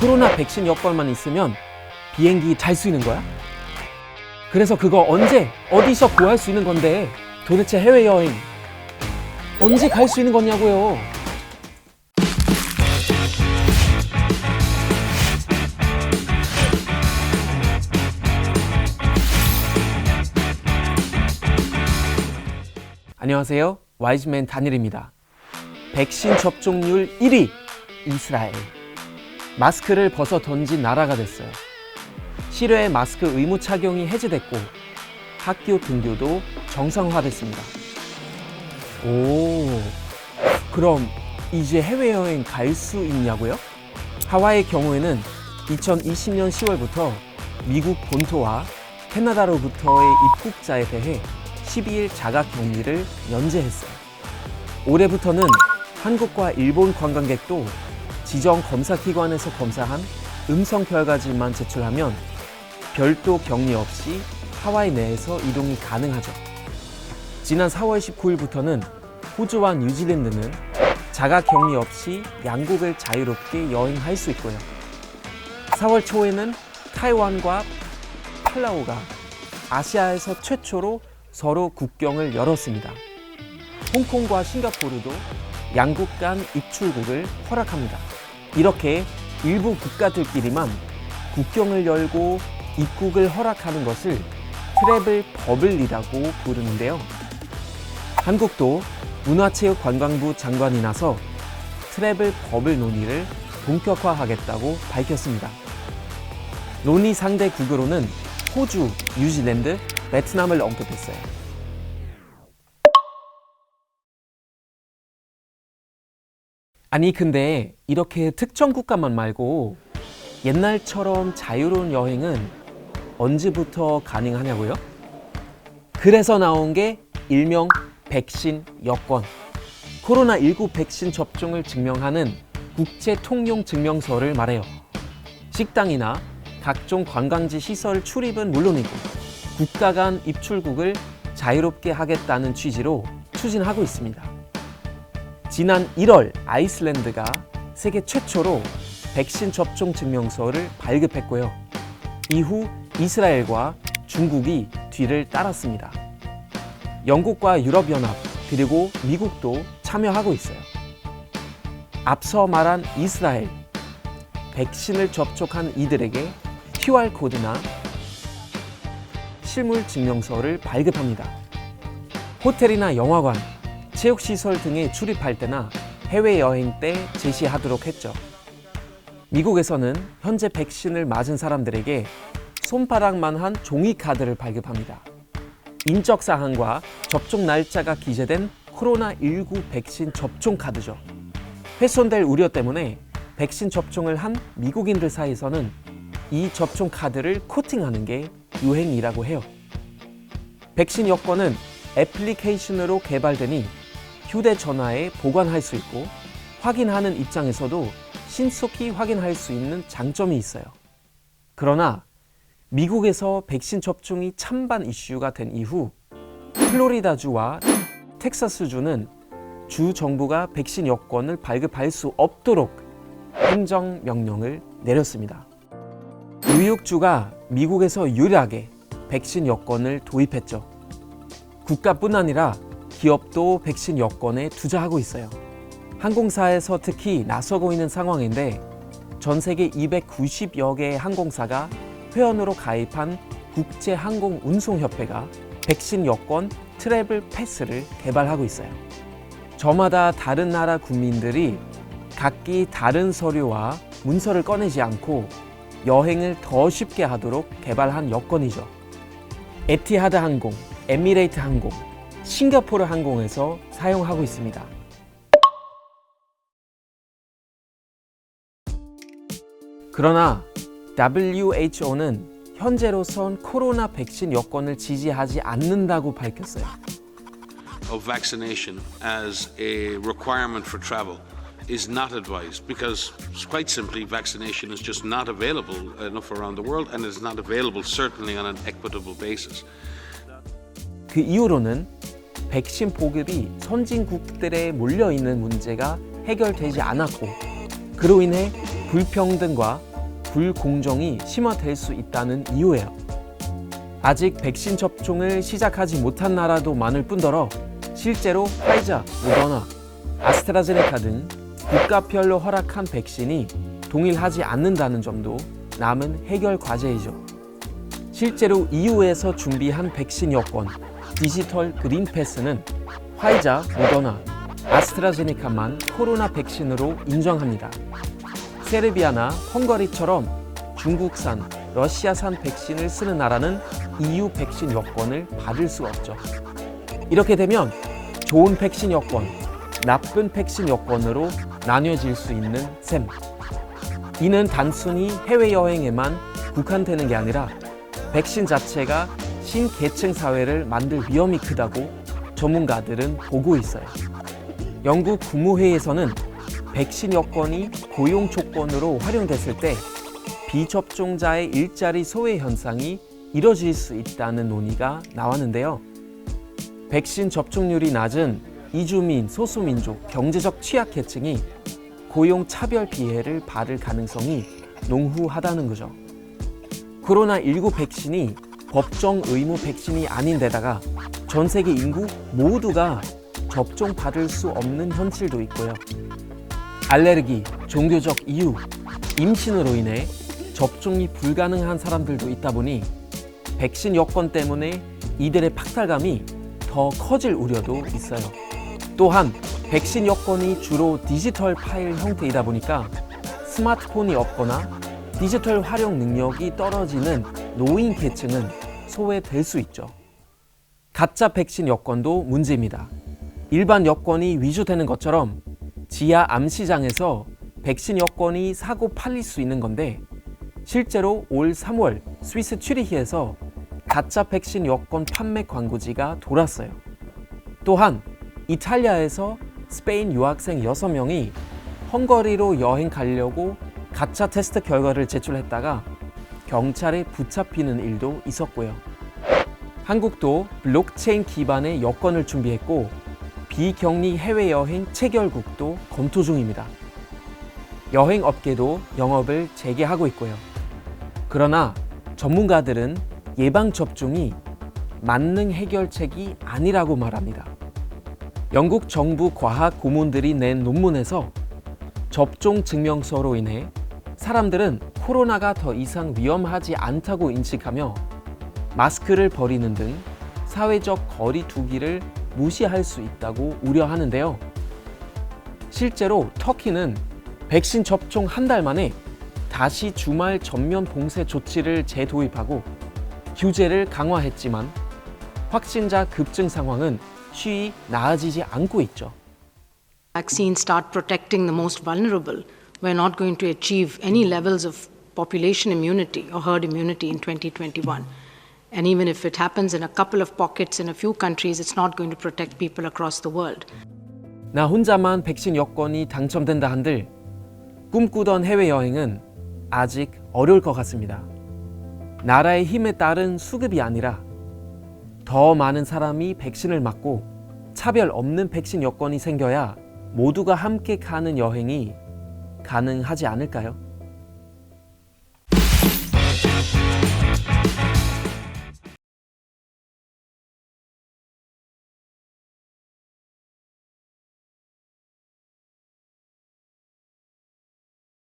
코로나 백신 여권만 있으면 비행기 탈 수 있는 거야? 그래서 그거 언제, 어디서 구할 수 있는 건데 도대체 해외여행 언제 갈 수 있는 거냐고요? 안녕하세요. 와이즈맨 다니엘입니다. 백신 접종률 1위 이스라엘. 마스크를 벗어 던진 나라가 됐어요. 실외 마스크 의무 착용이 해제됐고 학교 등교도 정상화됐습니다. 오, 그럼 이제 해외여행 갈 수 있냐고요? 하와이의 경우에는 2020년 10월부터 미국 본토와 캐나다로부터의 입국자에 대해 12일 자가 격리를 면제했어요. 올해부터는 한국과 일본 관광객도 지정 검사기관에서 검사한 음성 결과지만 제출하면 별도 격리 없이 하와이 내에서 이동이 가능하죠. 지난 4월 19일부터는 호주와 뉴질랜드는 자가 격리 없이 양국을 자유롭게 여행할 수 있고요. 4월 초에는 타이완과 팔라우가 아시아에서 최초로 서로 국경을 열었습니다. 홍콩과 싱가포르도 양국 간 입출국을 허락합니다. 이렇게 일부 국가들끼리만 국경을 열고 입국을 허락하는 것을 트래블 버블이라고 부르는데요. 한국도 문화체육관광부 장관이 나서 트래블 버블 논의를 본격화하겠다고 밝혔습니다. 논의 상대 국으로는 호주, 뉴질랜드, 베트남을 언급했어요. 아니 근데 이렇게 특정 국가만 말고 옛날처럼 자유로운 여행은 언제부터 가능하냐고요? 그래서 나온 게 일명 백신 여권. 코로나19 백신 접종을 증명하는 국제 통용 증명서를 말해요. 식당이나 각종 관광지 시설 출입은 물론이고 국가 간 입출국을 자유롭게 하겠다는 취지로 추진하고 있습니다. 지난 1월 아이슬란드가 세계 최초로 백신 접종 증명서를 발급했고요. 이후 이스라엘과 중국이 뒤를 따랐습니다. 영국과 유럽연합 그리고 미국도 참여하고 있어요. 앞서 말한 이스라엘, 백신을 접촉한 이들에게 QR코드나 실물 증명서를 발급합니다. 호텔이나 영화관, 체육시설 등에 출입할 때나 해외여행 때 제시하도록 했죠. 미국에서는 현재 백신을 맞은 사람들에게 손바닥만한 종이카드를 발급합니다. 인적사항과 접종 날짜가 기재된 코로나19 백신 접종 카드죠. 훼손될 우려 때문에 백신 접종을 한 미국인들 사이에서는 이 접종 카드를 코팅하는 게 유행이라고 해요. 백신 여권은 애플리케이션으로 개발되니 휴대전화에 보관할 수 있고 확인하는 입장에서도 신속히 확인할 수 있는 장점이 있어요. 그러나 미국에서 백신 접종이 찬반 이슈가 된 이후 플로리다주와 텍사스주는 주 정부가 백신 여권을 발급할 수 없도록 행정명령을 내렸습니다. 뉴욕주가 미국에서 유일하게 백신 여권을 도입했죠. 국가뿐 아니라 기업도 백신 여권에 투자하고 있어요. 항공사에서 특히 나서고 있는 상황인데 전 세계 290여 개의 항공사가 회원으로 가입한 국제항공운송협회가 백신 여권 트래블 패스를 개발하고 있어요. 저마다 다른 나라 국민들이 각기 다른 서류와 문서를 꺼내지 않고 여행을 더 쉽게 하도록 개발한 여권이죠. 에티하드 항공, 에미레이트 항공, 싱가포르 항공에서 사용하고 있습니다. 그러나 WHO는 현재로선 코로나 백신 여권을 지지하지 않는다고 밝혔어요. Of vaccination as a requirement for travel is not advised because quite simply vaccination is just not available enough around the world and is not available certainly on an equitable basis. 그 이후로는 백신 보급이 선진국들에 몰려있는 문제가 해결되지 않았고 그로 인해 불평등과 불공정이 심화될 수 있다는 이유예요. 아직 백신 접종을 시작하지 못한 나라도 많을 뿐더러 실제로 화이자, 모더나, 아스트라제네카 등 국가별로 허락한 백신이 동일하지 않는다는 점도 남은 해결 과제이죠. 실제로 EU에서 준비한 백신 여권, 디지털 그린 패스는 화이자, 모더나, 아스트라제네카만 코로나 백신으로 인정합니다. 세르비아나 헝가리처럼 중국산, 러시아산 백신을 쓰는 나라는 EU 백신 여권을 받을 수 없죠. 이렇게 되면 좋은 백신 여권, 나쁜 백신 여권으로 나뉘어질 수 있는 셈. 이는 단순히 해외여행에만 국한되는 게 아니라 백신 자체가 신계층 사회를 만들 위험이 크다고 전문가들은 보고 있어요. 영국 국무회의에서는 백신 여권이 고용 조건으로 활용됐을 때 비접종자의 일자리 소외 현상이 이뤄질 수 있다는 논의가 나왔는데요. 백신 접종률이 낮은 이주민, 소수민족, 경제적 취약계층이 고용 차별 피해를 받을 가능성이 농후하다는 거죠. 코로나19 백신이 법정 의무 백신이 아닌 데다가 전 세계 인구 모두가 접종받을 수 없는 현실도 있고요. 알레르기, 종교적 이유, 임신으로 인해 접종이 불가능한 사람들도 있다 보니 백신 여권 때문에 이들의 박탈감이 더 커질 우려도 있어요. 또한 백신 여권이 주로 디지털 파일 형태이다 보니까 스마트폰이 없거나 디지털 활용 능력이 떨어지는 노인 계층은 소외될 수 있죠. 가짜 백신 여권도 문제입니다. 일반 여권이 위조되는 것처럼 지하 암시장에서 백신 여권이 사고 팔릴 수 있는 건데 실제로 올 3월 스위스 츄리히에서 가짜 백신 여권 판매 광고지가 돌았어요. 또한 이탈리아에서 스페인 유학생 6명이 헝가리로 여행 가려고 가짜 테스트 결과를 제출했다가 경찰에 붙잡히는 일도 있었고요. 한국도 블록체인 기반의 여권을 준비했고 비격리 해외여행 체결국도 검토 중입니다. 여행업계도 영업을 재개하고 있고요. 그러나 전문가들은 예방접종이 만능 해결책이 아니라고 말합니다. 영국 정부 과학 고문들이 낸 논문에서 접종 증명서로 인해 사람들은 코로나가 더 이상 위험하지 않다고 인식하며 마스크를 버리는 등 사회적 거리 두기를 무시할 수 있다고 우려하는데요. 실제로 터키는 백신 접종 한 달 만에 다시 주말 전면 봉쇄 조치를 재도입하고 규제를 강화했지만 확진자 급증 상황은 쉬이 나아지지 않고 있죠. Vaccines start protecting the most vulnerable, we're not going to achieve any levels of population immunity or herd immunity in 2021. And even if it happens in a couple of pockets in a few countries, it's not going to protect people across the world. 나 혼자만 백신 여권이 당첨된다 한들 꿈꾸던 해외여행은 아직 어려울 것 같습니다. 나라의 힘에 따른 수급이 아니라 더 많은 사람이 백신을 맞고 차별 없는 백신 여권이 생겨야 모두가 함께 가는 여행이 가능하지 않을까요?